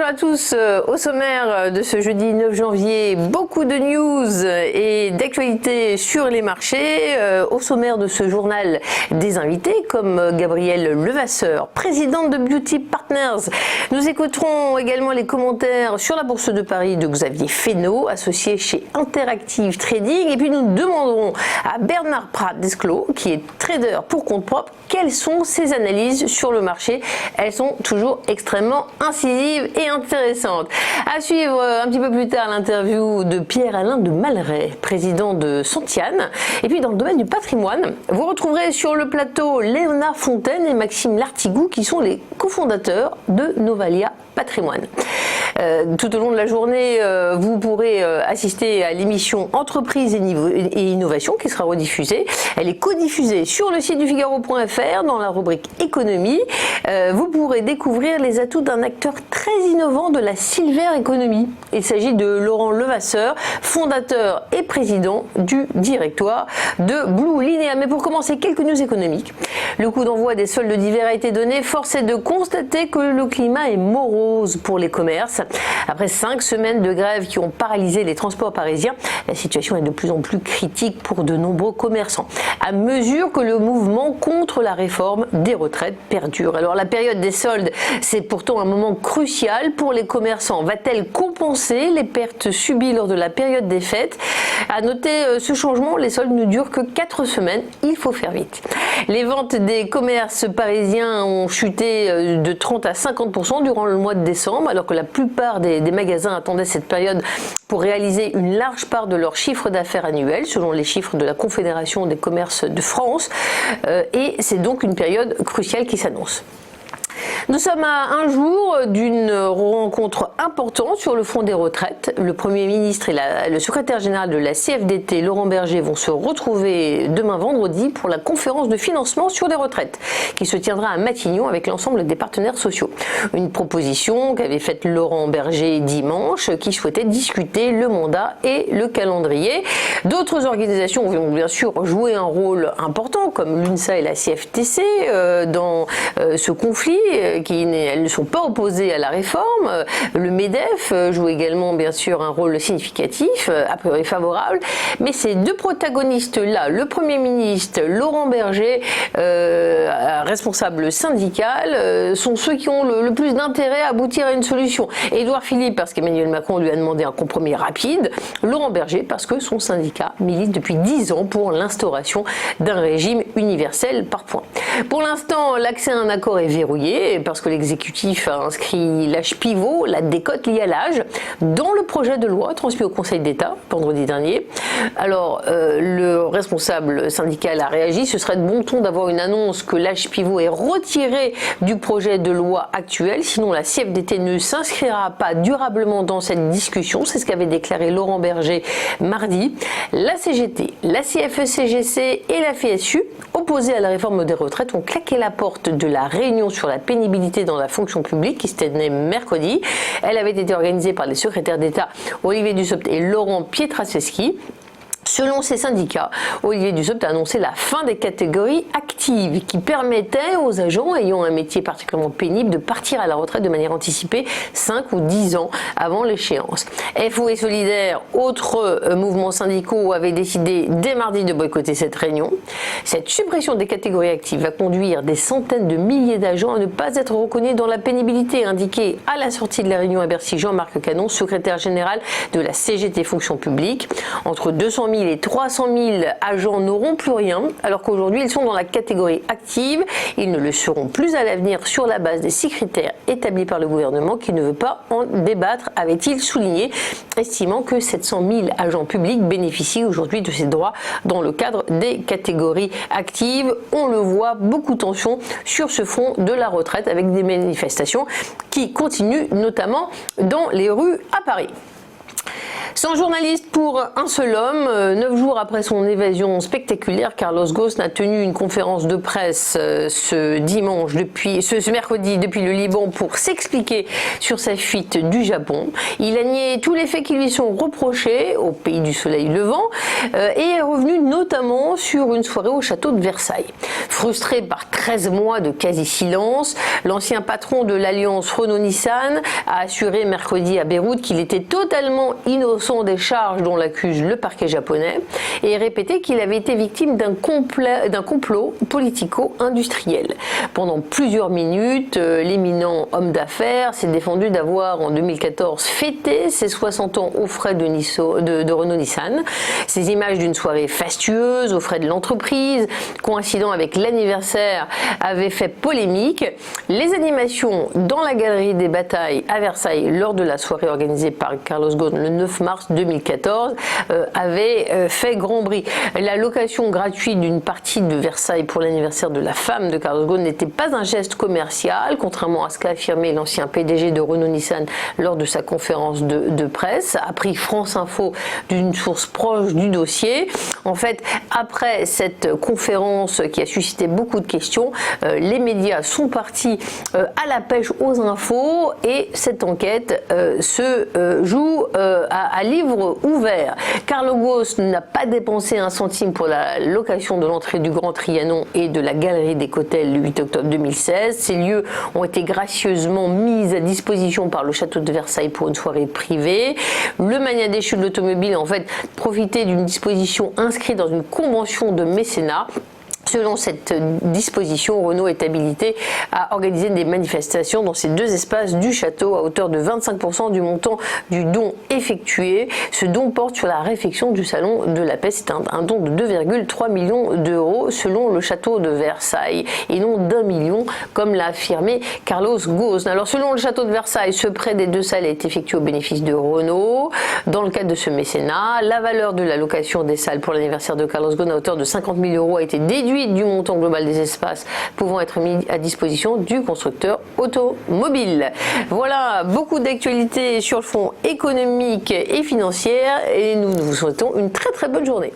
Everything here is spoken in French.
Bonjour à tous, au sommaire de ce jeudi 9 janvier, beaucoup de news et d'actualités sur les marchés. Au sommaire de ce journal, des invités comme Gabrielle Levasseur, présidente de Beauty Partners. Nous écouterons également les commentaires sur la Bourse de Paris de Xavier Fesneau, associé chez Interactive Trading. Et puis nous demanderons à Bernard Prat-Desclos, qui est trader pour compte propre, quelles sont ses analyses sur le marché. Elles sont toujours extrêmement incisives et intéressante. À suivre un petit peu plus tard l'interview de Pierre-Alain de Malray, président de Santiane. Et puis dans le domaine du patrimoine, vous retrouverez sur le plateau Léonard Fontaine et Maxime Lartigou qui sont les cofondateurs de Novalia Patrimoine. Tout au long de la journée, vous pourrez assister à l'émission Entreprise et Innovation qui sera rediffusée. Elle est codiffusée sur le site du Figaro.fr dans la rubrique Économie. Vous pourrez découvrir les atouts d'un acteur très innovant de la Silver Economy. Il s'agit de Laurent Levasseur, fondateur et président du directoire de Blue Linea. Mais pour commencer, quelques news économiques. Le coup d'envoi des soldes d'hiver a été donné. Force est de constater que le climat est morose pour les commerces. Après 5 semaines de grève qui ont paralysé les transports parisiens, la situation est de plus en plus critique pour de nombreux commerçants, à mesure que le mouvement contre la réforme des retraites perdure. Alors la période des soldes, c'est pourtant un moment crucial pour les commerçants. Va-t-elle compenser les pertes subies lors de la période des fêtes? À noter ce changement, les soldes ne durent que 4 semaines, il faut faire vite. Les ventes des commerces parisiens ont chuté de 30 à 50% durant le mois de décembre, alors que la plupart des magasins attendaient cette période pour réaliser une large part de leur chiffre d'affaires annuel, selon les chiffres de la Confédération des commerces de France. Et c'est donc une période cruciale qui s'annonce. Nous sommes à un jour d'une rencontre importante sur le front des retraites. Le Premier ministre et le secrétaire général de la CFDT, Laurent Berger, vont se retrouver demain vendredi pour la conférence de financement sur les retraites qui se tiendra à Matignon avec l'ensemble des partenaires sociaux. Une proposition qu'avait faite Laurent Berger dimanche qui souhaitait discuter le mandat et le calendrier. D'autres organisations vont bien sûr jouer un rôle important comme l'UNSA et la CFTC dans ce conflit. Elles ne sont pas opposées à la réforme. Le MEDEF joue également bien sûr un rôle significatif, a priori favorable. Mais ces deux protagonistes-là, le Premier ministre, Laurent Berger, responsable syndical, sont ceux qui ont le plus d'intérêt à aboutir à une solution. Édouard Philippe, parce qu'Emmanuel Macron lui a demandé un compromis rapide. Laurent Berger, parce que son syndicat milite depuis 10 ans pour l'instauration d'un régime universel par points. Pour l'instant, l'accès à un accord est verrouillé, parce que l'exécutif a inscrit l'âge pivot, la décote liée à l'âge, dans le projet de loi transmis au Conseil d'État vendredi dernier. Alors, le responsable syndical a réagi. Ce serait de bon ton d'avoir une annonce que l'âge pivot est retiré du projet de loi actuel, sinon la CFDT ne s'inscrira pas durablement dans cette discussion. C'est ce qu'avait déclaré Laurent Berger mardi. La CGT, la CFE-CGC et la FSU, opposées à la réforme des retraites, ont claqué la porte de la réunion sur la pénibilité dans la fonction publique qui se tenait mercredi. Elle avait été organisée par les secrétaires d'État Olivier Dussopt et Laurent Pietraszewski. Selon ces syndicats, Olivier Dussopt a annoncé la fin des catégories actives qui permettaient aux agents ayant un métier particulièrement pénible de partir à la retraite de manière anticipée 5 ou 10 ans avant l'échéance. FO et Solidaires, autres mouvements syndicaux, avaient décidé dès mardi de boycotter cette réunion. Cette suppression des catégories actives va conduire des centaines de milliers d'agents à ne pas être reconnus dans la pénibilité, indiqué à la sortie de la réunion à Bercy Jean-Marc Canon, secrétaire général de la CGT Fonction publique. Entre 200 000 et 300 000 agents n'auront plus rien, alors qu'aujourd'hui ils sont dans la catégorie active. Ils ne le seront plus à l'avenir sur la base des 6 critères établis par le gouvernement qui ne veut pas en débattre, avait-il souligné, estimant que 700 000 agents publics bénéficient aujourd'hui de ces droits dans le cadre des catégories actives. On le voit, beaucoup de tensions sur ce front de la retraite avec des manifestations qui continuent notamment dans les rues à Paris. 100 journalistes pour un seul homme. 9 jours après son évasion spectaculaire, Carlos Ghosn a tenu une conférence de presse ce mercredi depuis le Liban pour s'expliquer sur sa fuite du Japon. Il a nié tous les faits qui lui sont reprochés au pays du soleil levant et est revenu notamment sur une soirée au château de Versailles. Frustré par 13 mois de quasi-silence, l'ancien patron de l'alliance Renault-Nissan a assuré mercredi à Beyrouth qu'il était totalement innocent des charges dont l'accuse le parquet japonais et répété qu'il avait été victime d'un complot politico-industriel. Pendant plusieurs minutes, l'éminent homme d'affaires s'est défendu d'avoir en 2014 fêté ses 60 ans aux frais de Renault-Nissan. Ces images d'une soirée fastueuse aux frais de l'entreprise, coïncidant avec l'anniversaire, avaient fait polémique. Les animations dans la galerie des batailles à Versailles lors de la soirée organisée par Carlos Ghosn le 9 mars 2014 avait fait grand bruit. La location gratuite d'une partie de Versailles pour l'anniversaire de la femme de Carlos Ghosn n'était pas un geste commercial, contrairement à ce qu'a affirmé l'ancien PDG de Renault-Nissan lors de sa conférence de presse, a pris France Info d'une source proche du dossier. En fait, après cette conférence qui a suscité beaucoup de questions, les médias sont partis à la pêche aux infos et cette enquête se joue à livre ouvert. Carlos Ghosn n'a pas dépensé un centime pour la location de l'entrée du Grand Trianon et de la Galerie des Cotels le 8 octobre 2016. Ces lieux ont été gracieusement mis à disposition par le château de Versailles pour une soirée privée. Le mania déchu de l'automobile a en fait profité d'une disposition inscrite dans une convention de mécénat. Selon cette disposition, Renault est habilité à organiser des manifestations dans ces deux espaces du château à hauteur de 25% du montant du don effectué. Ce don porte sur la réfection du salon de la paix. C'est un don de 2,3 millions d'euros selon le château de Versailles et non d'1 million comme l'a affirmé Carlos Ghosn. Alors selon le château de Versailles, ce prêt des deux salles est effectué au bénéfice de Renault. Dans le cadre de ce mécénat, la valeur de la location des salles pour l'anniversaire de Carlos Ghosn à hauteur de 50 000 euros a été déduite du montant global des espaces pouvant être mis à disposition du constructeur automobile. Voilà, beaucoup d'actualités sur le front économique et financier et nous vous souhaitons une très très bonne journée.